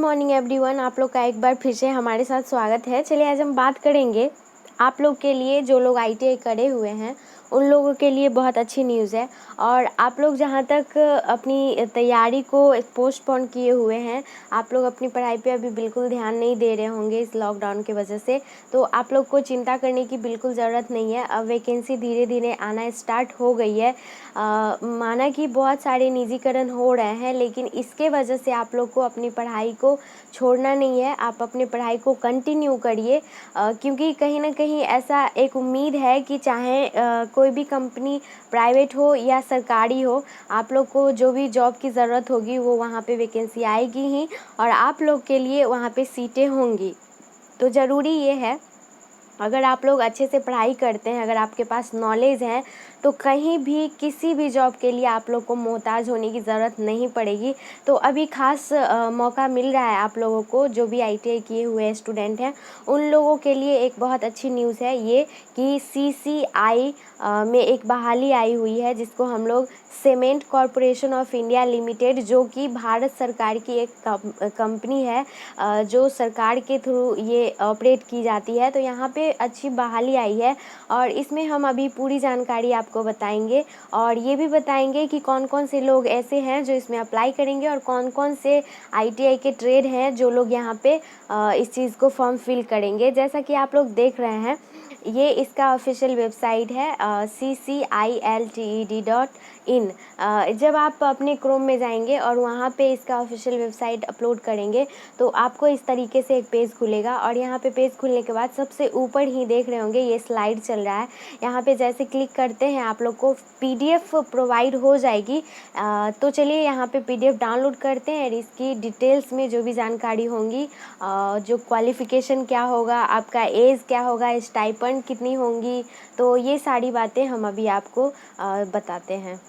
Morning everyone, आप लोग का एक बार फिर से हमारे साथ स्वागत है। चलिए आज हम बात करेंगे आप लोग के लिए, जो लोग आईटीआई करे हुए हैं उन लोगों के लिए बहुत अच्छी न्यूज़ है। और आप लोग जहाँ तक अपनी तैयारी को पोस्टपोन किए हुए हैं, आप लोग अपनी पढ़ाई पे अभी बिल्कुल ध्यान नहीं दे रहे होंगे इस लॉकडाउन की वजह से, तो आप लोग को चिंता करने की बिल्कुल ज़रूरत नहीं है। अब वैकेंसी धीरे धीरे आना स्टार्ट हो गई है। माना कि बहुत सारे निजीकरण हो रहे हैं, लेकिन इसके वजह से आप लोग को अपनी पढ़ाई को छोड़ना नहीं है। आप अपनी पढ़ाई को कंटिन्यू करिए, क्योंकि कहीं ना कहीं ऐसा एक उम्मीद है कि चाहे कोई भी कंपनी प्राइवेट हो या सरकारी हो, आप लोग को जो भी जॉब की ज़रूरत होगी वो वहाँ पे वैकेंसी आएगी ही और आप लोग के लिए वहाँ पे सीटें होंगी। तो ज़रूरी ये है, अगर आप लोग अच्छे से पढ़ाई करते हैं, अगर आपके पास नॉलेज है, तो कहीं भी किसी भी जॉब के लिए आप लोग को मोहताज होने की ज़रूरत नहीं पड़ेगी। तो अभी खास मौका मिल रहा है आप लोगों को, जो भी आईटीआई किए हुए स्टूडेंट हैं उन लोगों के लिए एक बहुत अच्छी न्यूज़ है ये कि सीसीआई में एक बहाली आई हुई है, जिसको हम लोग cement corporation of India limited, जो कि भारत सरकार की एक कंपनी है, जो सरकार के थ्रू ये ऑपरेट की जाती है। तो यहाँ पे अच्छी बहाली आई है और इसमें हम अभी पूरी जानकारी आपको बताएंगे और ये भी बताएंगे कि कौन कौन से लोग ऐसे हैं जो इसमें अप्लाई करेंगे और कौन कौन से आईटीआई के ट्रेड हैं जो लोग यहाँ पे इस चीज़ को फॉर्म फिल करेंगे। जैसा कि आप लोग देख रहे हैं, ये इसका ऑफिशियल वेबसाइट है CCILTED.in। जब आप अपने क्रोम में जाएंगे और वहाँ पे इसका ऑफिशियल वेबसाइट अपलोड करेंगे तो आपको इस तरीके से एक पेज खुलेगा और यहाँ पे पेज खुलने के बाद सबसे ऊपर ही देख रहे होंगे ये स्लाइड चल रहा है। यहाँ पे जैसे क्लिक करते हैं आप लोग को पीडीएफ प्रोवाइड हो जाएगी। तो चलिए यहाँ पे पीडीएफ डाउनलोड करते हैं और इसकी डिटेल्स में जो भी जानकारी होंगी, जो क्वालिफ़िकेशन क्या होगा, आपका एज क्या होगा, स्टाइपेंड कितनी होंगी, तो ये सारी बातें हम अभी आपको बताते हैं।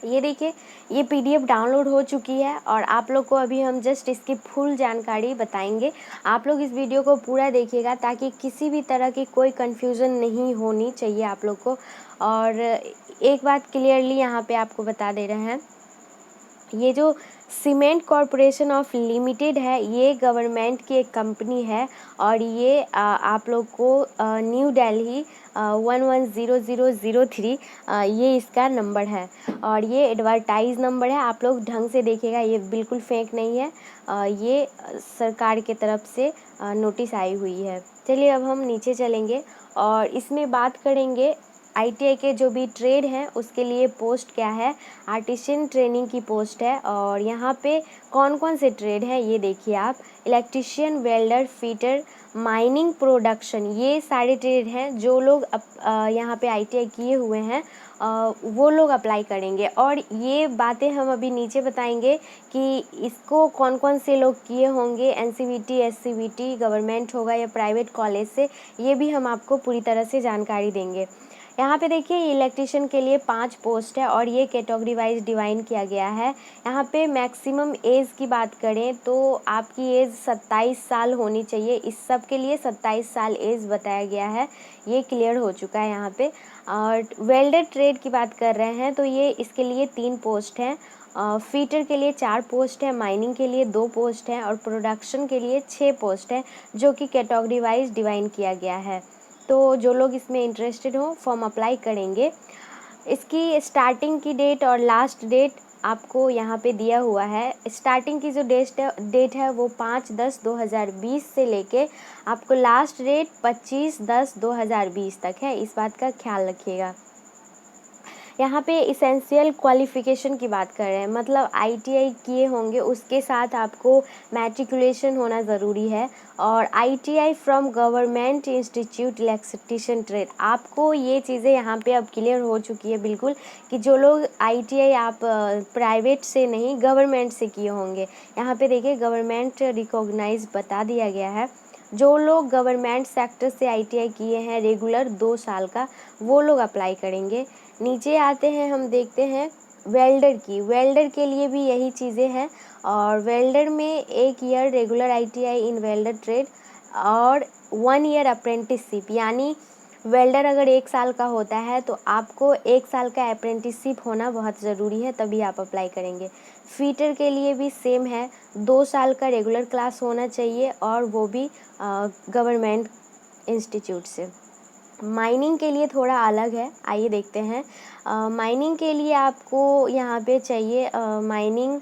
ये देखिए, ये पीडीएफ डाउनलोड हो चुकी है और आप लोग को अभी हम जस्ट इसकी फुल जानकारी बताएंगे। आप लोग इस वीडियो को पूरा देखिएगा ताकि किसी भी तरह की कोई कन्फ्यूज़न नहीं होनी चाहिए आप लोग को। और एक बात क्लियरली यहाँ पे आपको बता दे रहे हैं, ये जो सीमेंट कॉरपोरेशन ऑफ लिमिटेड है ये गवर्नमेंट की एक कंपनी है और ये आप लोग को न्यू दिल्ली 110003 ये इसका नंबर है और ये एडवर्टाइज नंबर है। आप लोग ढंग से देखिएगा, ये बिल्कुल फेक नहीं है। ये सरकार के तरफ से नोटिस आई हुई है। चलिए अब हम नीचे चलेंगे और इसमें बात करेंगे आईटीआई के जो भी ट्रेड हैं उसके लिए पोस्ट क्या है। आर्टिशियन ट्रेनिंग की पोस्ट है और यहाँ पे कौन कौन से ट्रेड हैं ये देखिए आप, electrician, welder, fitter, mining, production, ये सारे ट्रेड हैं। जो लोग यहाँ पे आईटीआई किए हुए हैं वो लोग अप्लाई करेंगे और ये बातें हम अभी नीचे बताएंगे कि इसको कौन कौन से लोग किए होंगे, एनसीवीटी, एससीवीटी, गवर्नमेंट होगा या प्राइवेट कॉलेज से, ये भी हम आपको पूरी तरह से जानकारी देंगे। यहाँ पे देखिए इलेक्ट्रिशियन के लिए 5 पोस्ट है और ये कैटेगरी वाइज डिवाइन किया गया है। यहाँ पे मैक्सिमम एज की बात करें तो आपकी एज 27 साल होनी चाहिए। इस सब के लिए 27 साल एज बताया गया है, ये क्लियर हो चुका है यहाँ पे। और वेल्डर ट्रेड की बात कर रहे हैं तो ये इसके लिए 3 पोस्ट हैं। फीटर के लिए 4 पोस्ट है, माइनिंग के लिए 2 पोस्ट हैं और प्रोडक्शन के लिए 6 पोस्ट हैं, जो कि कैटेगरी वाइज डिवाइन किया गया है। तो जो लोग इसमें इंटरेस्टेड हो फॉर्म अप्लाई करेंगे। इसकी स्टार्टिंग की डेट और लास्ट डेट आपको यहाँ पे दिया हुआ है। स्टार्टिंग की जो डेट है वो 5/10/2020 से लेके आपको लास्ट डेट 25/10/2020 तक है, इस बात का ख्याल रखिएगा। यहाँ पे इसेंशियल क्वालिफ़िकेशन की बात कर रहे हैं, मतलब आईटीआई किए होंगे उसके साथ आपको मैट्रिकुलेशन होना ज़रूरी है और ITI from government institute electrician trade. आपको ये चीज़ें यहाँ पे अब क्लियर हो चुकी है बिल्कुल कि जो लोग आईटीआई आप प्राइवेट से नहीं गवर्नमेंट से किए होंगे। यहाँ पे देखिए गवर्नमेंट रिकॉग्नाइज बता दिया गया है। जो लोग गवर्नमेंट सेक्टर से आईटीआई किए हैं रेगुलर 2 साल का, वो लोग अप्लाई करेंगे। नीचे आते हैं, हम देखते हैं वेल्डर की। वेल्डर के लिए भी यही चीज़ें हैं और वेल्डर में 1 ईयर रेगुलर आईटीआई इन वेल्डर ट्रेड और 1 ईयर अप्रेंटिसशिप, यानी वेल्डर अगर 1 साल का होता है तो आपको 1 साल का अप्रेंटिसशिप होना बहुत ज़रूरी है, तभी आप अप्लाई करेंगे। फीटर के लिए भी सेम है, 2 साल का रेगुलर क्लास होना चाहिए और वो भी गवर्नमेंट इंस्टीट्यूट से। माइनिंग के लिए थोड़ा अलग है, आइए देखते हैं। माइनिंग के लिए आपको यहाँ पे चाहिए mining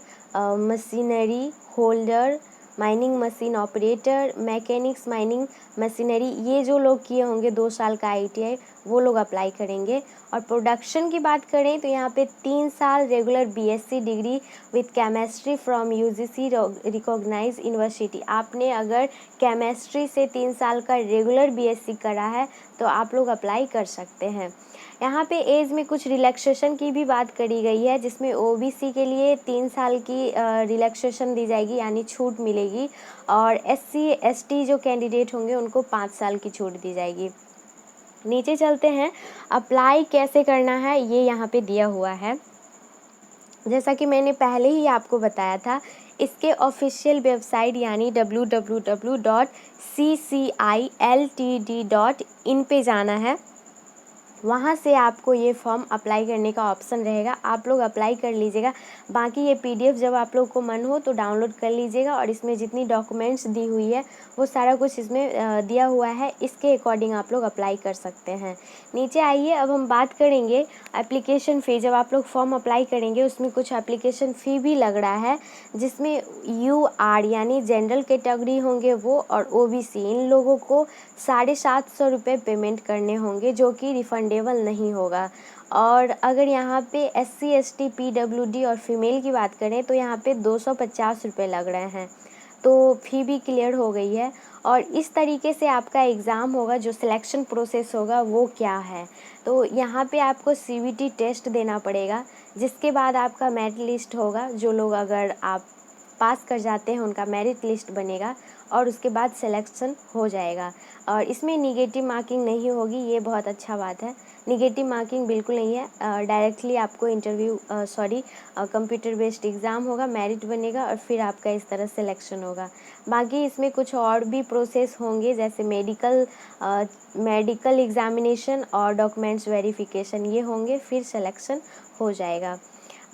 machinery holder, mining machine operator, mechanics mining machinery, ये जो लोग किए होंगे 2 साल का ITI वो लोग अप्लाई करेंगे। और प्रोडक्शन की बात करें तो यहाँ पे 3 साल regular BSc degree with chemistry from UGC recognise university. आपने अगर केमिस्ट्री से 3 साल का रेगुलर BSc करा है तो आप लोग अप्लाई कर सकते हैं। यहाँ पे एज में कुछ रिलैक्सेशन की भी बात करी गई है, जिसमें OBC के लिए 3 साल की रिलैक्सेशन दी जाएगी यानी छूट मिलेगी, और SC ST जो कैंडिडेट होंगे उनको 5 साल की छूट दी जाएगी। नीचे चलते हैं, अप्लाई कैसे करना है ये यहाँ पे दिया हुआ है। जैसा कि मैंने पहले ही आपको बताया था, इसके ऑफिशियल वेबसाइट यानी www.cciltd.in पे जाना है। वहाँ से आपको ये फॉर्म अप्लाई करने का ऑप्शन रहेगा, आप लोग अप्लाई कर लीजिएगा। बाकी ये PDF जब आप लोग को मन हो तो डाउनलोड कर लीजिएगा, और इसमें जितनी डॉक्यूमेंट्स दी हुई है वो सारा कुछ इसमें दिया हुआ है, इसके अकॉर्डिंग आप लोग अप्लाई कर सकते हैं। नीचे आइए, अब हम बात करेंगे एप्लीकेशन फ़ी। जब आप लोग फॉर्म अप्लाई करेंगे उसमें कुछ एप्लीकेशन फ़ी भी लग रहा है, जिसमें UR यानी जनरल कैटेगरी होंगे वो और OBC इन लोगों को 750 रुपये पेमेंट करने होंगे, जो कि रिफंडेबल नहीं होगा। और अगर यहाँ पे SC ST PWD और फीमेल की बात करें तो यहाँ पे 250 रुपये लग रहे हैं। तो फ़ी भी क्लियर हो गई है। और इस तरीके से आपका एग्ज़ाम होगा, जो सिलेक्शन प्रोसेस होगा वो क्या है, तो यहाँ पे आपको CBT टेस्ट देना पड़ेगा, जिसके बाद आपका मेरिट लिस्ट होगा। जो लोग अगर आप पास कर जाते हैं उनका मेरिट लिस्ट बनेगा और उसके बाद सिलेक्शन हो जाएगा। और इसमें निगेटिव मार्किंग नहीं होगी, ये बहुत अच्छा बात है। निगेटिव मार्किंग बिल्कुल नहीं है, डायरेक्टली आपको कंप्यूटर बेस्ड एग्ज़ाम होगा, मेरिट बनेगा और फिर आपका इस तरह सिलेक्शन होगा। बाकी इसमें कुछ और भी प्रोसेस होंगे, जैसे मेडिकल एग्ज़ामिनेशन और डॉक्यूमेंट्स वेरिफिकेशन, ये होंगे, फिर सिलेक्शन हो जाएगा।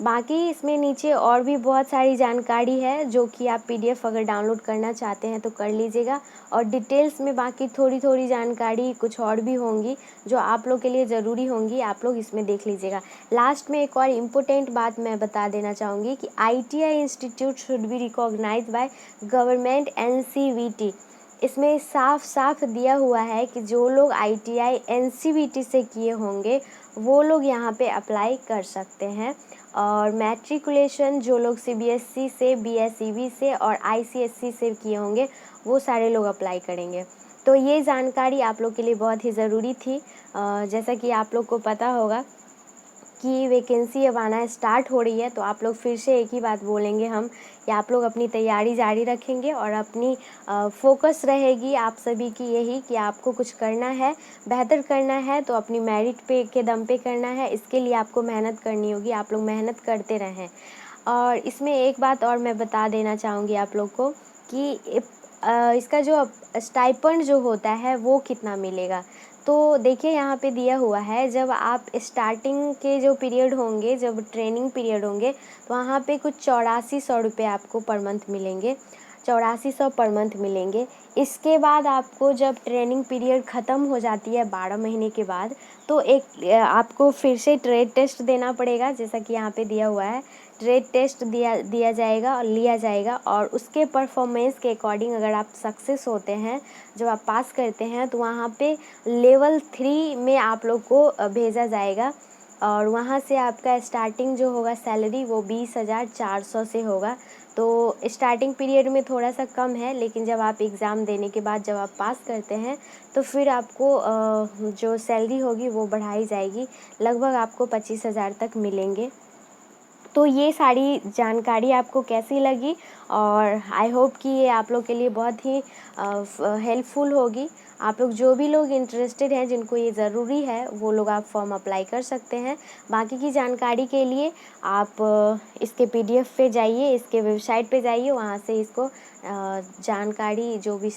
बाकी इसमें नीचे और भी बहुत सारी जानकारी है, जो कि आप PDF अगर डाउनलोड करना चाहते हैं तो कर लीजिएगा। और डिटेल्स में बाकी थोड़ी थोड़ी जानकारी कुछ और भी होंगी जो आप लोग के लिए ज़रूरी होंगी, आप लोग इसमें देख लीजिएगा। लास्ट में एक और इम्पोर्टेंट बात मैं बता देना चाहूँगी कि ITI institute should be recognised by government NCVT। इसमें साफ साफ दिया हुआ है कि जो लोग ITI NCVT से किए होंगे वो लोग यहाँ पे अप्लाई कर सकते हैं। और मैट्रिकुलेशन जो लोग CBSE से, BSEB से और ICSE से किए होंगे वो सारे लोग अप्लाई करेंगे। तो ये जानकारी आप लोग के लिए बहुत ही ज़रूरी थी। जैसा कि आप लोग को पता होगा कि वैकेंसी अब आना स्टार्ट हो रही है, तो आप लोग फिर से एक ही बात बोलेंगे हम कि आप लोग अपनी तैयारी जारी रखेंगे और अपनी फोकस रहेगी आप सभी की यही कि आपको कुछ करना है, बेहतर करना है, तो अपनी मेरिट पे के दम पे करना है। इसके लिए आपको मेहनत करनी होगी, आप लोग मेहनत करते रहें। और इसमें एक बात और मैं बता देना चाहूँगी आप लोग को कि इसका जो स्टाइपेंड जो होता है वो कितना मिलेगा। तो देखिए यहाँ पे दिया हुआ है, जब आप स्टार्टिंग के जो पीरियड होंगे, जब ट्रेनिंग पीरियड होंगे, तो वहाँ पे कुछ 8400 रुपये आपको पर मंथ मिलेंगे, 8400 पर मंथ मिलेंगे। इसके बाद आपको जब ट्रेनिंग पीरियड ख़त्म हो जाती है 12 महीने के बाद, तो एक आपको फिर से ट्रेड टेस्ट देना पड़ेगा, जैसा कि यहाँ पे दिया हुआ है। ट्रेड टेस्ट दिया जाएगा और लिया जाएगा, और उसके परफॉर्मेंस के अकॉर्डिंग अगर आप सक्सेस होते हैं, जब आप पास करते हैं, तो वहाँ पे लेवल 3 में आप लोग को भेजा जाएगा। और वहाँ से आपका स्टार्टिंग जो होगा सैलरी वो 20,400 से होगा। तो स्टार्टिंग पीरियड में थोड़ा सा कम है, लेकिन जब आप एग्ज़ाम देने के बाद जब आप पास करते हैं तो फिर आपको जो सैलरी होगी वो बढ़ाई जाएगी, लगभग आपको 25,000 तक मिलेंगे। तो ये सारी जानकारी आपको कैसी लगी, और आई होप कि ये आप लोग के लिए बहुत ही हेल्पफुल होगी। आप लोग जो भी लोग इंटरेस्टेड हैं, जिनको ये ज़रूरी है, वो लोग आप फॉर्म अप्लाई कर सकते हैं। बाकी की जानकारी के लिए आप इसके PDF पे जाइए, इसके वेबसाइट पे जाइए, वहाँ से इसको जानकारी जो भी